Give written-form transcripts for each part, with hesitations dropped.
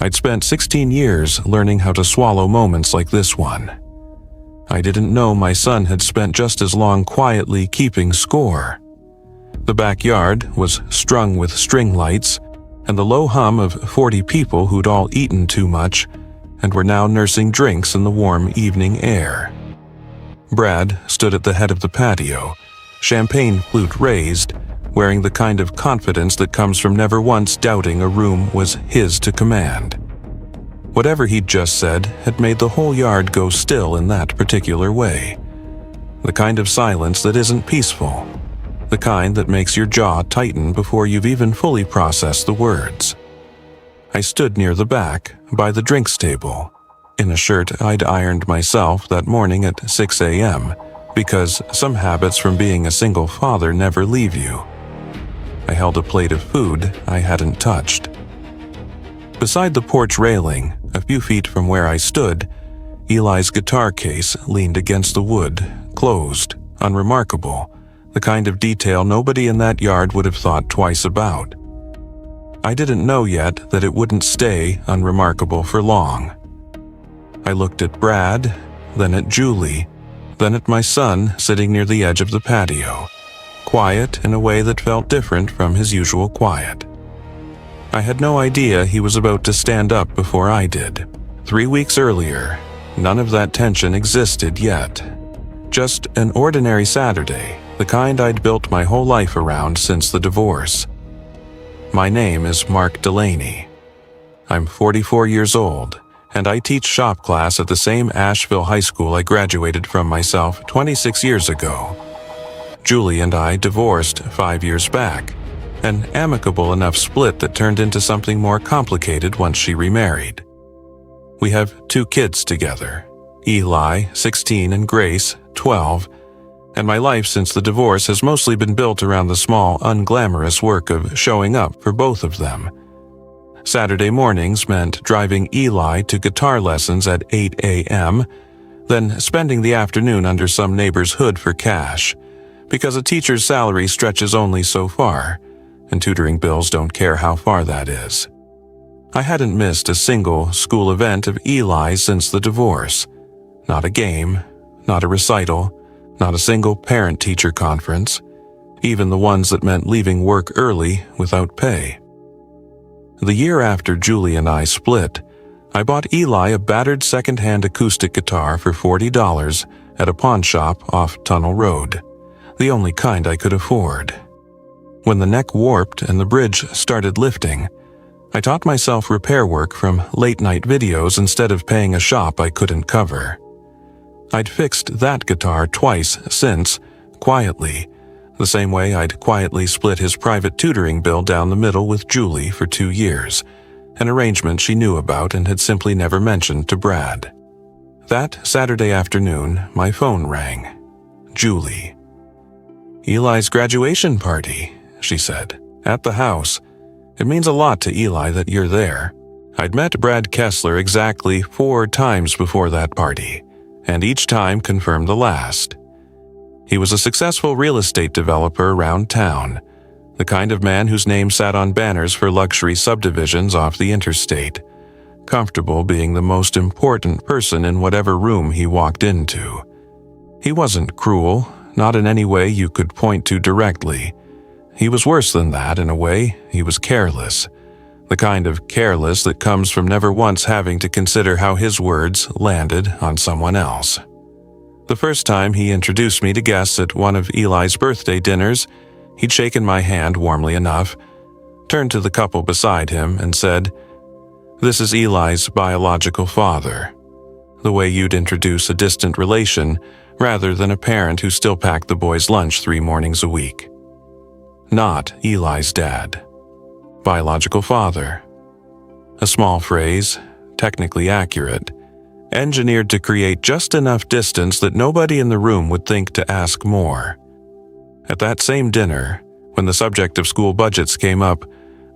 I'd spent 16 years learning how to swallow moments like this one. I didn't know my son had spent just as long quietly keeping score. The backyard was strung with string lights, and the low hum of 40 people who'd all eaten too much and were now nursing drinks in the warm evening air. Brad stood at the head of the patio, champagne flute raised, wearing the kind of confidence that comes from never once doubting a room was his to command. Whatever he'd just said had made the whole yard go still in that particular way. The kind of silence that isn't peaceful. The kind that makes your jaw tighten before you've even fully processed the words. I stood near the back, by the drinks table, in a shirt I'd ironed myself that morning at 6 a.m., because some habits from being a single father never leave you. I held a plate of food I hadn't touched. Beside the porch railing, a few feet from where I stood, Eli's guitar case leaned against the wood, closed, unremarkable, the kind of detail nobody in that yard would have thought twice about. I didn't know yet that it wouldn't stay unremarkable for long. I looked at Brad, then at Julie, then at my son sitting near the edge of the patio, quiet in a way that felt different from his usual quiet. I had no idea he was about to stand up before I did. 3 weeks earlier, none of that tension existed yet. Just an ordinary Saturday, the kind I'd built my whole life around since the divorce. My name is Mark Delaney. I'm 44 years old, and I teach shop class at the same Asheville high school I graduated from myself 26 years ago. Julie and I divorced 5 years back, an amicable enough split that turned into something more complicated once she remarried. We have 2 kids together, Eli, 16, and Grace, 12, and my life since the divorce has mostly been built around the small, unglamorous work of showing up for both of them. Saturday mornings meant driving Eli to guitar lessons at 8 a.m., then spending the afternoon under some neighbor's hood for cash, because a teacher's salary stretches only so far, and tutoring bills don't care how far that is. I hadn't missed a single school event of Eli's since the divorce. Not a game, not a recital, not a single parent-teacher conference, even the ones that meant leaving work early without pay. The year after Julie and I split, I bought Eli a battered second-hand acoustic guitar for $40 at a pawn shop off Tunnel Road, the only kind I could afford. When the neck warped and the bridge started lifting, I taught myself repair work from late-night videos instead of paying a shop I couldn't cover. I'd fixed that guitar twice since, quietly, the same way I'd quietly split his private tutoring bill down the middle with Julie for 2 years, an arrangement she knew about and had simply never mentioned to Brad. That Saturday afternoon, my phone rang. Julie. "Eli's graduation party," she said, "at the house. It means a lot to Eli that you're there." I'd met Brad Kessler exactly 4 times before that party, and each time confirmed the last. He was a successful real estate developer around town, the kind of man whose name sat on banners for luxury subdivisions off the interstate, comfortable being the most important person in whatever room he walked into. He wasn't cruel, not in any way you could point to directly. He was worse than that in a way. He was careless, the kind of careless that comes from never once having to consider how his words landed on someone else. The first time he introduced me to guests at one of Eli's birthday dinners, he'd shaken my hand warmly enough, turned to the couple beside him and said, "This is Eli's biological father," the way you'd introduce a distant relation rather than a parent who still packed the boys' lunch 3 mornings a week. Not Eli's dad. Biological father. A small phrase, technically accurate, engineered to create just enough distance that nobody in the room would think to ask more. At that same dinner, when the subject of school budgets came up,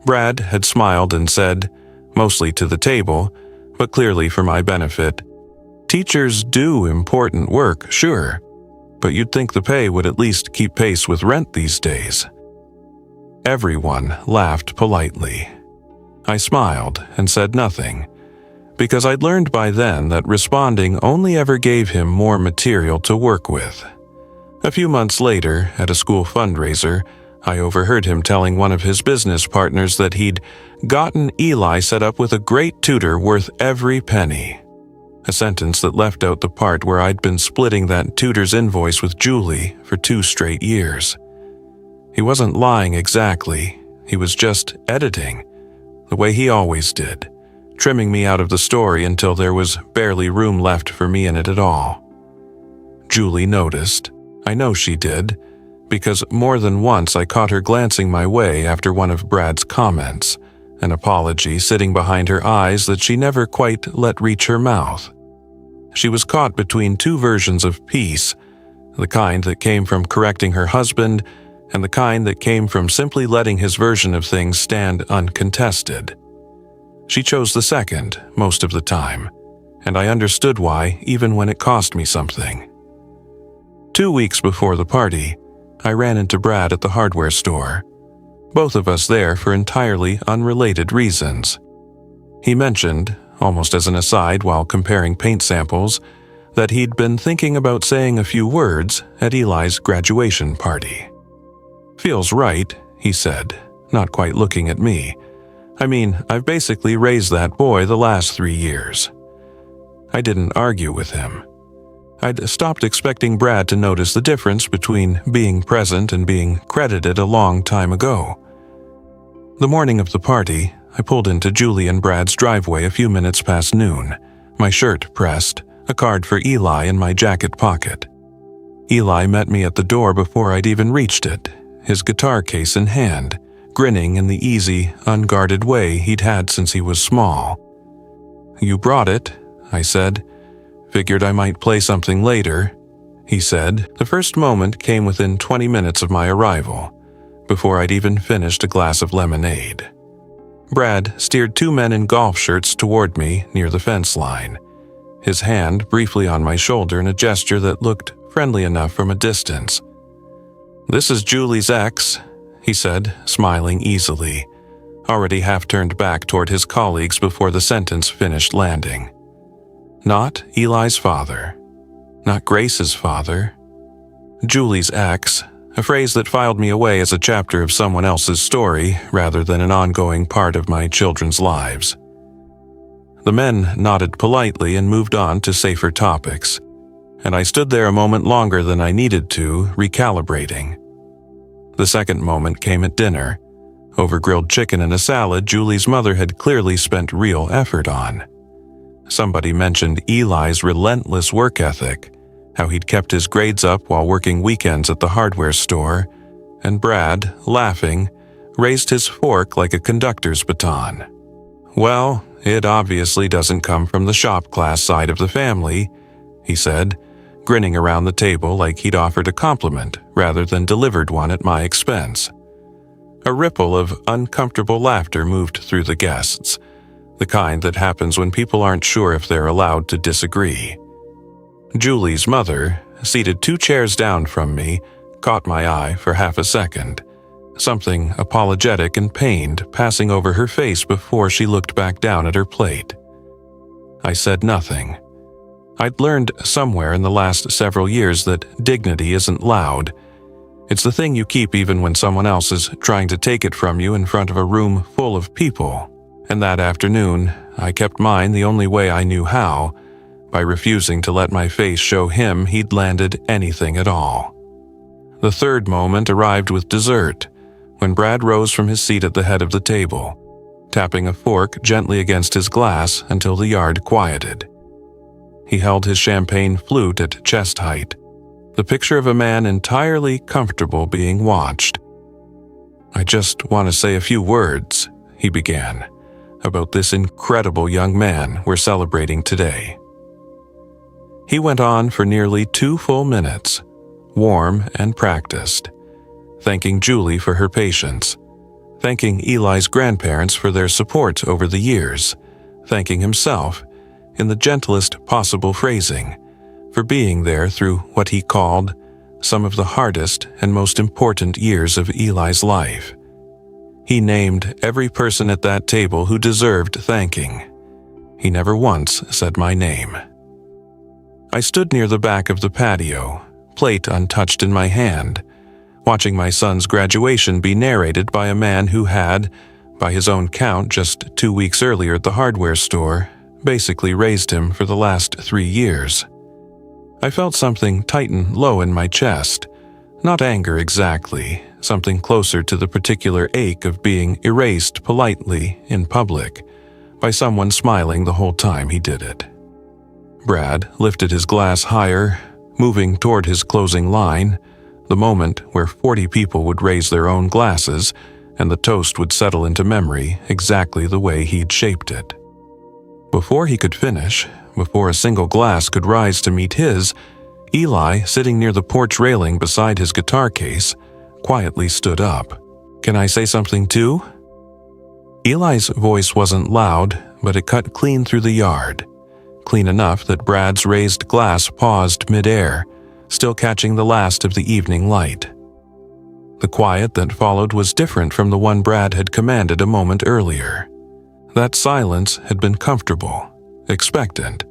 Brad had smiled and said, mostly to the table, but clearly for my benefit, "Teachers do important work, sure, but you'd think the pay would at least keep pace with rent these days." Everyone laughed politely. I smiled and said nothing, because I'd learned by then that responding only ever gave him more material to work with. A few months later, at a school fundraiser, I overheard him telling one of his business partners that he'd gotten Eli set up with a great tutor worth every penny. A sentence that left out the part where I'd been splitting that tutor's invoice with Julie for 2 straight years. He wasn't lying exactly, he was just editing, the way he always did, trimming me out of the story until there was barely room left for me in it at all. Julie noticed. I know she did, because more than once I caught her glancing my way after one of Brad's comments, an apology sitting behind her eyes that she never quite let reach her mouth. She was caught between 2 versions of peace, the kind that came from correcting her husband and the kind that came from simply letting his version of things stand uncontested. She chose the second most of the time, and I understood why even when it cost me something. 2 weeks before the party, I ran into Brad at the hardware store, both of us there for entirely unrelated reasons. He mentioned, almost as an aside while comparing paint samples, that he'd been thinking about saying a few words at Eli's graduation party. "Feels right," he said, not quite looking at me. "I mean, I've basically raised that boy the last 3 years." I didn't argue with him. I'd stopped expecting Brad to notice the difference between being present and being credited a long time ago. The morning of the party, I pulled into Julie and Brad's driveway a few minutes past noon, my shirt pressed, a card for Eli in my jacket pocket. Eli met me at the door before I'd even reached it, his guitar case in hand, grinning in the easy, unguarded way he'd had since he was small. "You brought it," I said. "Figured I might play something later," he said. The first moment came within 20 minutes of my arrival, before I'd even finished a glass of lemonade. Brad steered 2 men in golf shirts toward me near the fence line, his hand briefly on my shoulder in a gesture that looked friendly enough from a distance. "This is Julie's ex," he said, smiling easily, already half turned back toward his colleagues before the sentence finished landing. Not Eli's father. Not Grace's father. Julie's ex, a phrase that filed me away as a chapter of someone else's story rather than an ongoing part of my children's lives. The men nodded politely and moved on to safer topics, and I stood there a moment longer than I needed to, recalibrating. The second moment came at dinner, over grilled chicken and a salad Julie's mother had clearly spent real effort on. Somebody mentioned Eli's relentless work ethic, how he'd kept his grades up while working weekends at the hardware store, and Brad, laughing, raised his fork like a conductor's baton. "Well, it obviously doesn't come from the shop class side of the family," he said, grinning around the table like he'd offered a compliment rather than delivered one at my expense. A ripple of uncomfortable laughter moved through the guests, the kind that happens when people aren't sure if they're allowed to disagree. Julie's mother, seated 2 chairs down from me, caught my eye for half a second, something apologetic and pained passing over her face before she looked back down at her plate. I said nothing. I'd learned somewhere in the last several years that dignity isn't loud. It's the thing you keep even when someone else is trying to take it from you in front of a room full of people. And that afternoon, I kept mine the only way I knew how, by refusing to let my face show him he'd landed anything at all. The third moment arrived with dessert, when Brad rose from his seat at the head of the table, tapping a fork gently against his glass until the yard quieted. He held his champagne flute at chest height, the picture of a man entirely comfortable being watched. "I just want to say a few words," he began, "about this incredible young man we're celebrating today." He went on for nearly 2 full minutes, warm and practiced, thanking Julie for her patience, thanking Eli's grandparents for their support over the years, thanking himself, in the gentlest possible phrasing, for being there through what he called some of the hardest and most important years of Eli's life. He named every person at that table who deserved thanking. He never once said my name. I stood near the back of the patio, plate untouched in my hand, watching my son's graduation be narrated by a man who had, by his own count just 2 weeks earlier at the hardware store, basically raised him for the last 3 years. I felt something tighten low in my chest, not anger exactly, something closer to the particular ache of being erased politely in public by someone smiling the whole time he did it. Brad lifted his glass higher, moving toward his closing line, the moment where 40 people would raise their own glasses and the toast would settle into memory exactly the way he'd shaped it. Before he could finish, before a single glass could rise to meet his, Eli, sitting near the porch railing beside his guitar case, quietly stood up. "Can I say something too?" Eli's voice wasn't loud, but it cut clean through the yard, clean enough that Brad's raised glass paused midair, still catching the last of the evening light. The quiet that followed was different from the one Brad had commanded a moment earlier. That silence had been comfortable, expectant,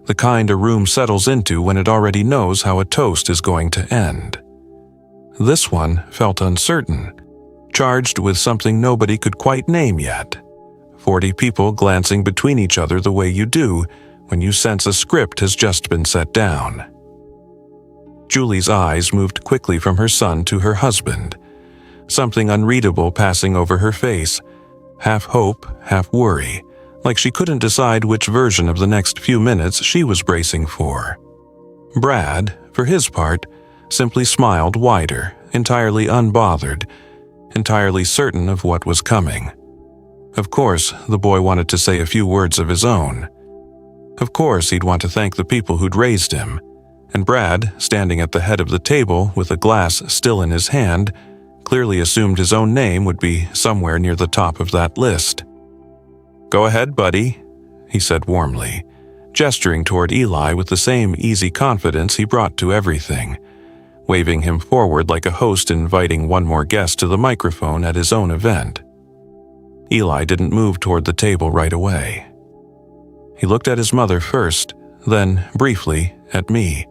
the kind a room settles into when it already knows how a toast is going to end. This one felt uncertain, charged with something nobody could quite name yet. 40 people glancing between each other the way you do when you sense a script has just been set down. Julie's eyes moved quickly from her son to her husband, something unreadable passing over her face, half hope, half worry, like she couldn't decide which version of the next few minutes she was bracing for. Brad, for his part, simply smiled wider, entirely unbothered, entirely certain of what was coming. Of course, the boy wanted to say a few words of his own. Of course, he'd want to thank the people who'd raised him, and Brad, standing at the head of the table with a glass still in his hand, clearly assumed his own name would be somewhere near the top of that list. "Go ahead, buddy," he said warmly, gesturing toward Eli with the same easy confidence he brought to everything, waving him forward like a host inviting one more guest to the microphone at his own event. Eli didn't move toward the table right away. He looked at his mother first, then, briefly, at me,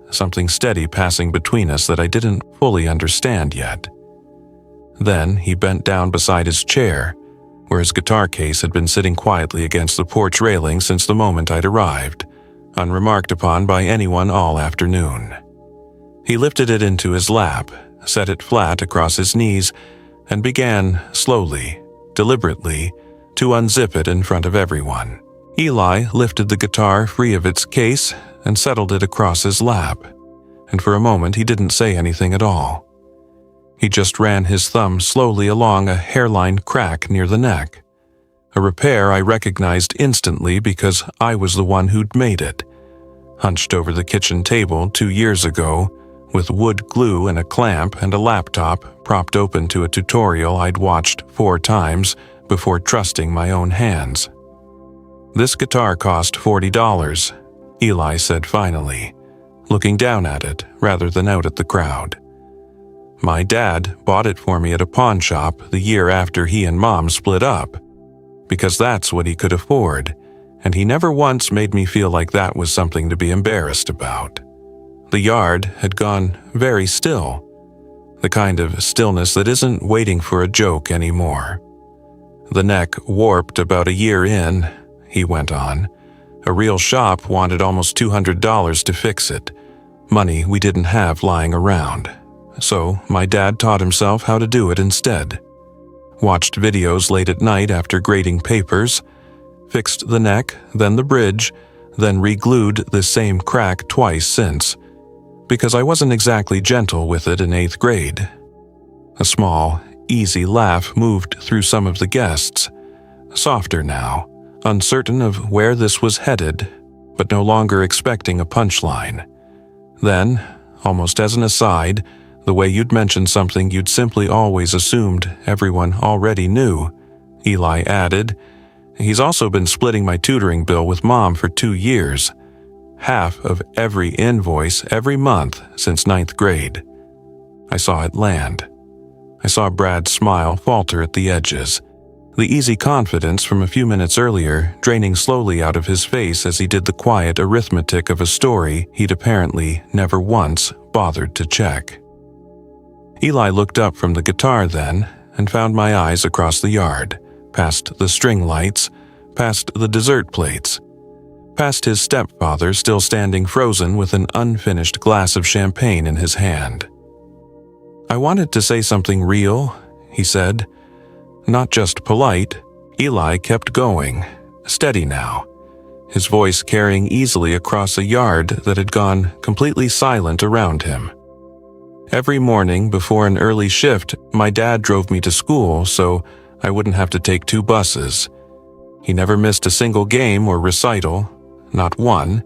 something steady passing between us that I didn't fully understand yet. Then he bent down beside his chair, where his guitar case had been sitting quietly against the porch railing since the moment I'd arrived, unremarked upon by anyone all afternoon. He lifted it into his lap, set it flat across his knees, and began, slowly, deliberately, to unzip it in front of everyone. Eli lifted the guitar free of its case and settled it across his lap, and for a moment he didn't say anything at all. He just ran his thumb slowly along a hairline crack near the neck, a repair I recognized instantly because I was the one who'd made it, hunched over the kitchen table 2 years ago, with wood glue and a clamp and a laptop propped open to a tutorial I'd watched 4 times before trusting my own hands. "This guitar cost $40, Eli said finally, looking down at it rather than out at the crowd. My dad bought it for me at a pawn shop the year after he and Mom split up, because that's what he could afford, and he never once made me feel like that was something to be embarrassed about. The yard had gone very still, the kind of stillness that isn't waiting for a joke anymore. The neck warped about a year in, he went on. A real shop wanted almost $200 to fix it, money we didn't have lying around. So my dad taught himself how to do it instead. Watched videos late at night after grading papers, fixed the neck, then the bridge, then re-glued the same crack twice since, because I wasn't exactly gentle with it in 8th grade. A small, easy laugh moved through some of the guests, softer now, uncertain of where this was headed, but no longer expecting a punchline. Then, almost as an aside, the way you'd mention something you'd simply always assumed everyone already knew, Eli added, "He's also been splitting my tutoring bill with Mom for 2 years. Half of every invoice every month since 9th grade. I saw it land. I saw Brad's smile falter at the edges, the easy confidence from a few minutes earlier draining slowly out of his face as he did the quiet arithmetic of a story he'd apparently never once bothered to check. Eli looked up from the guitar then and found my eyes across the yard, past the string lights, past the dessert plates, past his stepfather still standing frozen with an unfinished glass of champagne in his hand. "I wanted to say something real," he said. Not just polite. Eli kept going, steady now, his voice carrying easily across a yard that had gone completely silent around him. "Every morning before an early shift, my dad drove me to school so I wouldn't have to take 2 buses. He never missed a single game or recital, not one,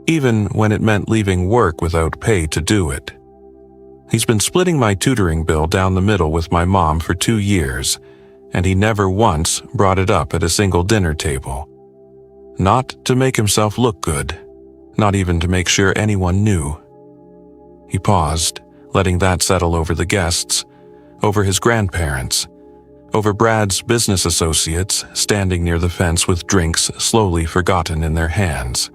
even when it meant leaving work without pay to do it. He's been splitting my tutoring bill down the middle with my mom for 2 years, and he never once brought it up at a single dinner table. Not to make himself look good, not even to make sure anyone knew." He paused, letting that settle over the guests, over his grandparents, over Brad's business associates standing near the fence with drinks slowly forgotten in their hands.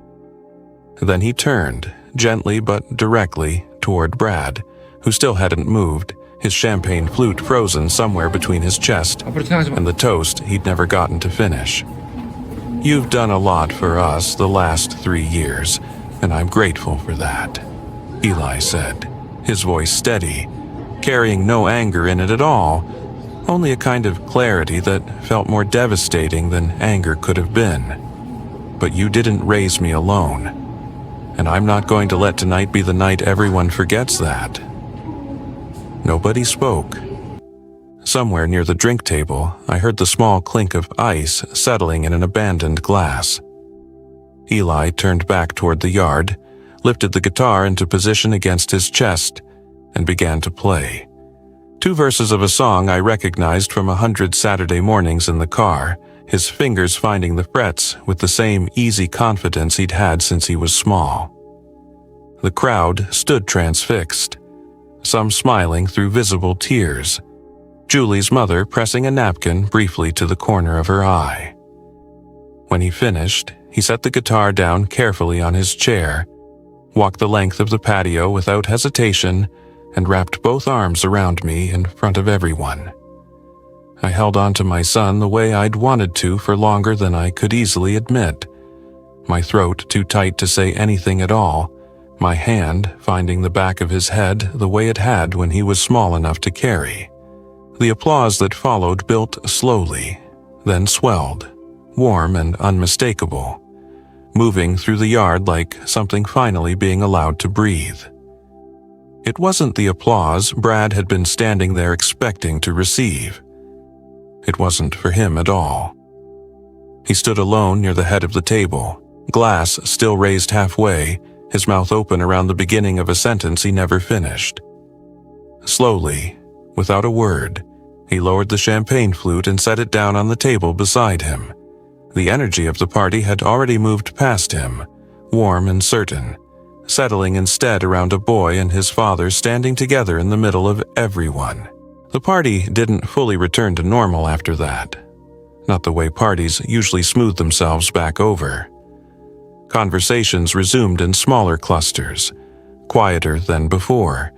Then he turned, gently but directly, toward Brad, who still hadn't moved, his champagne flute frozen somewhere between his chest and the toast he'd never gotten to finish. "You've done a lot for us the last 3 years, and I'm grateful for that," Eli said, his voice steady, carrying no anger in it at all, only a kind of clarity that felt more devastating than anger could have been. "But you didn't raise me alone, and I'm not going to let tonight be the night everyone forgets that." Nobody spoke. Somewhere near the drink table, I heard the small clink of ice settling in an abandoned glass. Eli turned back toward the yard, lifted the guitar into position against his chest, and began to play. 2 verses of a song I recognized from 100 Saturday mornings in the car, his fingers finding the frets with the same easy confidence he'd had since he was small. The crowd stood transfixed, some smiling through visible tears, Julie's mother pressing a napkin briefly to the corner of her eye. When he finished, he set the guitar down carefully on his chair, walked the length of the patio without hesitation, and wrapped both arms around me in front of everyone. I held on to my son the way I'd wanted to for longer than I could easily admit, my throat too tight to say anything at all, my hand finding the back of his head the way it had when he was small enough to carry. The applause that followed built slowly, then swelled, warm and unmistakable, moving through the yard like something finally being allowed to breathe. It wasn't the applause Brad had been standing there expecting to receive. It wasn't for him at all. He stood alone near the head of the table, glass still raised halfway, his mouth open around the beginning of a sentence he never finished. Slowly, without a word, he lowered the champagne flute and set it down on the table beside him. The energy of the party had already moved past him, warm and certain, settling instead around a boy and his father standing together in the middle of everyone. The party didn't fully return to normal after that. Not the way parties usually smooth themselves back over. Conversations resumed in smaller clusters, quieter than before,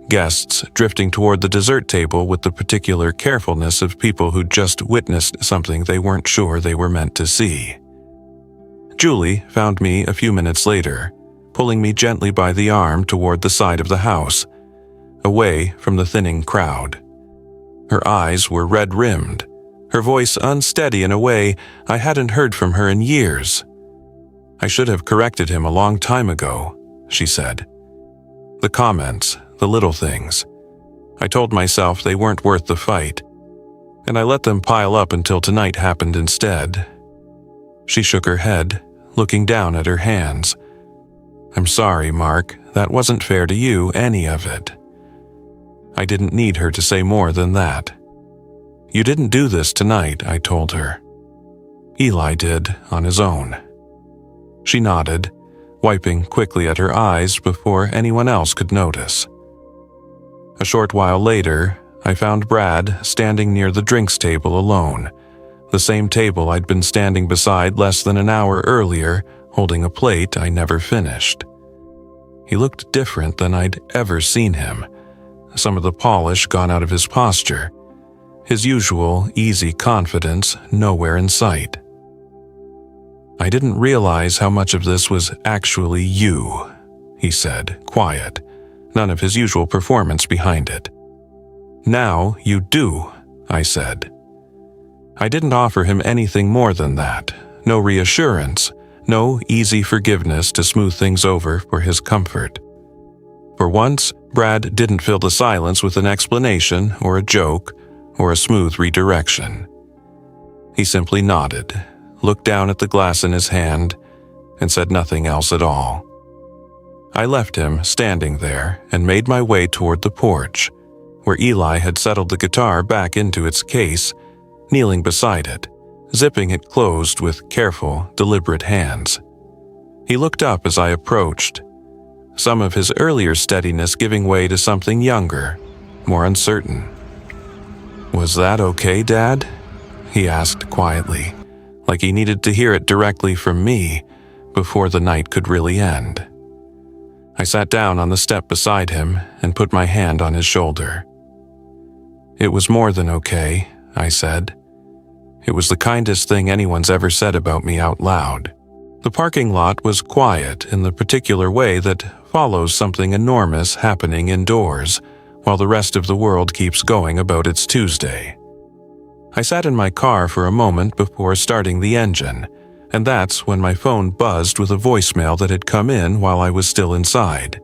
guests drifting toward the dessert table with the particular carefulness of people who'd just witnessed something they weren't sure they were meant to see. Julie found me a few minutes later, pulling me gently by the arm toward the side of the house, away from the thinning crowd. Her eyes were red-rimmed, her voice unsteady in a way I hadn't heard from her in years. "I should have corrected him a long time ago," she said. "The comments, the little things. I told myself they weren't worth the fight, and I let them pile up until tonight happened instead." She shook her head, looking down at her hands. "I'm sorry, Mark. That wasn't fair to you, any of it." I didn't need her to say more than that. "You didn't do this tonight," I told her. "Eli did, on his own." She nodded, wiping quickly at her eyes before anyone else could notice. A short while later, I found Brad standing near the drinks table alone, the same table I'd been standing beside less than an hour earlier, holding a plate I never finished. He looked different than I'd ever seen him, some of the polish gone out of his posture, his usual easy confidence nowhere in sight. "I didn't realize how much of this was actually you," he said, quiet, none of his usual performance behind it. "Now you do," I said. I didn't offer him anything more than that, no reassurance, no easy forgiveness to smooth things over for his comfort. For once, Brad didn't fill the silence with an explanation or a joke or a smooth redirection. He simply nodded, looked down at the glass in his hand, and said nothing else at all. I left him standing there and made my way toward the porch, where Eli had settled the guitar back into its case, kneeling beside it, zipping it closed with careful, deliberate hands. He looked up as I approached, some of his earlier steadiness giving way to something younger, more uncertain. "Was that okay, Dad?" he asked quietly, like he needed to hear it directly from me before the night could really end. I sat down on the step beside him and put my hand on his shoulder. "It was more than okay," I said. It was the kindest thing anyone's ever said about me out loud. The parking lot was quiet in the particular way that follows something enormous happening indoors, while the rest of the world keeps going about its Tuesday. I sat in my car for a moment before starting the engine, and that's when my phone buzzed with a voicemail that had come in while I was still inside.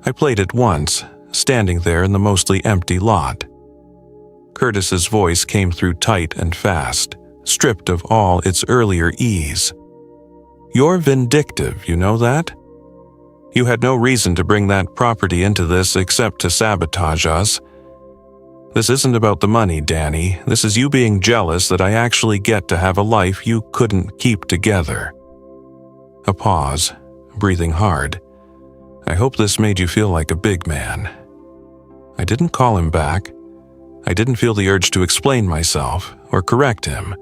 I played it once, standing there in the mostly empty lot. Curtis's voice came through tight and fast, stripped of all its earlier ease. "You're vindictive, you know that? You had no reason to bring that property into this except to sabotage us. This isn't about the money, Danny. This is you being jealous that I actually get to have a life you couldn't keep together." A pause, breathing hard. "I hope this made you feel like a big man." I didn't call him back. I didn't feel the urge to explain myself, or correct him,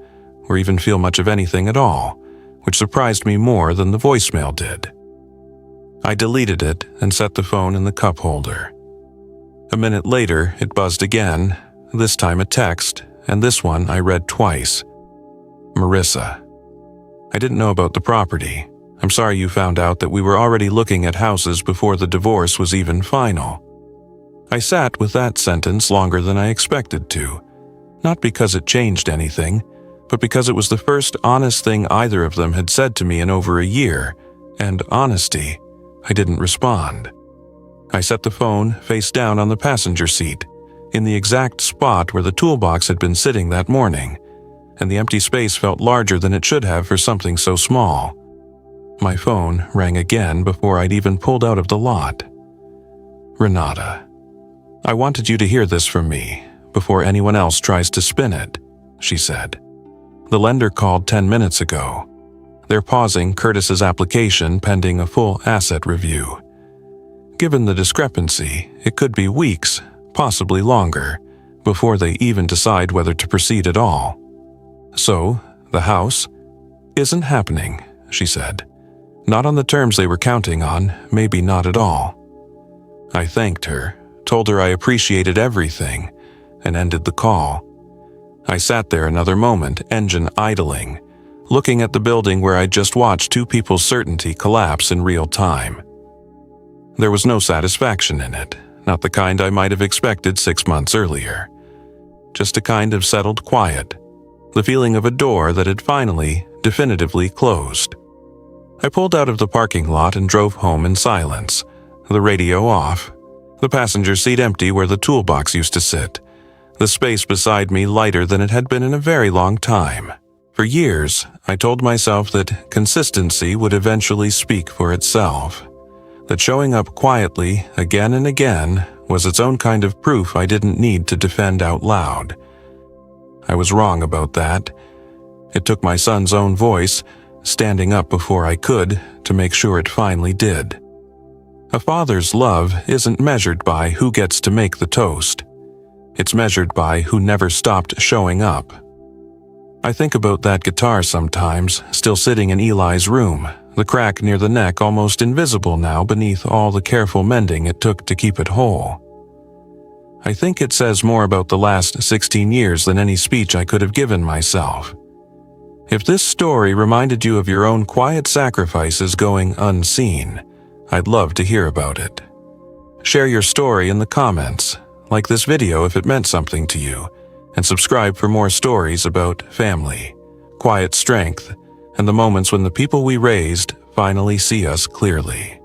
or even feel much of anything at all, which surprised me more than the voicemail did. I deleted it and set the phone in the cup holder. A minute later, it buzzed again, this time a text, and this one I read twice. "Marissa. I didn't know about the property. I'm sorry you found out that we were already looking at houses before the divorce was even final." I sat with that sentence longer than I expected to, not because it changed anything, but because it was the first honest thing either of them had said to me in over a year, and honesty, I didn't respond. I set the phone face down on the passenger seat, in the exact spot where the toolbox had been sitting that morning, and the empty space felt larger than it should have for something so small. My phone rang again before I'd even pulled out of the lot. "Renata, I wanted you to hear this from me, before anyone else tries to spin it," she said. "The lender called 10 minutes ago. They're pausing Curtis's application pending a full asset review. Given the discrepancy, it could be weeks, possibly longer, before they even decide whether to proceed at all. So, the house isn't happening," she said. "Not on the terms they were counting on, maybe not at all." I thanked her, told her I appreciated everything, and ended the call. I sat there another moment, engine idling, looking at the building where I'd just watched two people's certainty collapse in real time. There was no satisfaction in it, not the kind I might have expected 6 months earlier. Just a kind of settled quiet, the feeling of a door that had finally, definitively closed. I pulled out of the parking lot and drove home in silence, the radio off, the passenger seat empty where the toolbox used to sit, the space beside me lighter than it had been in a very long time. For years, I told myself that consistency would eventually speak for itself, that showing up quietly again and again was its own kind of proof I didn't need to defend out loud. I was wrong about that. It took my son's own voice, standing up before I could, to make sure it finally did. A father's love isn't measured by who gets to make the toast. It's measured by who never stopped showing up. I think about that guitar sometimes, still sitting in Eli's room, the crack near the neck almost invisible now beneath all the careful mending it took to keep it whole. I think it says more about the last 16 years than any speech I could have given myself. If this story reminded you of your own quiet sacrifices going unseen, I'd love to hear about it. Share your story in the comments, like this video if it meant something to you, and subscribe for more stories about family, quiet strength, and the moments when the people we raised finally see us clearly.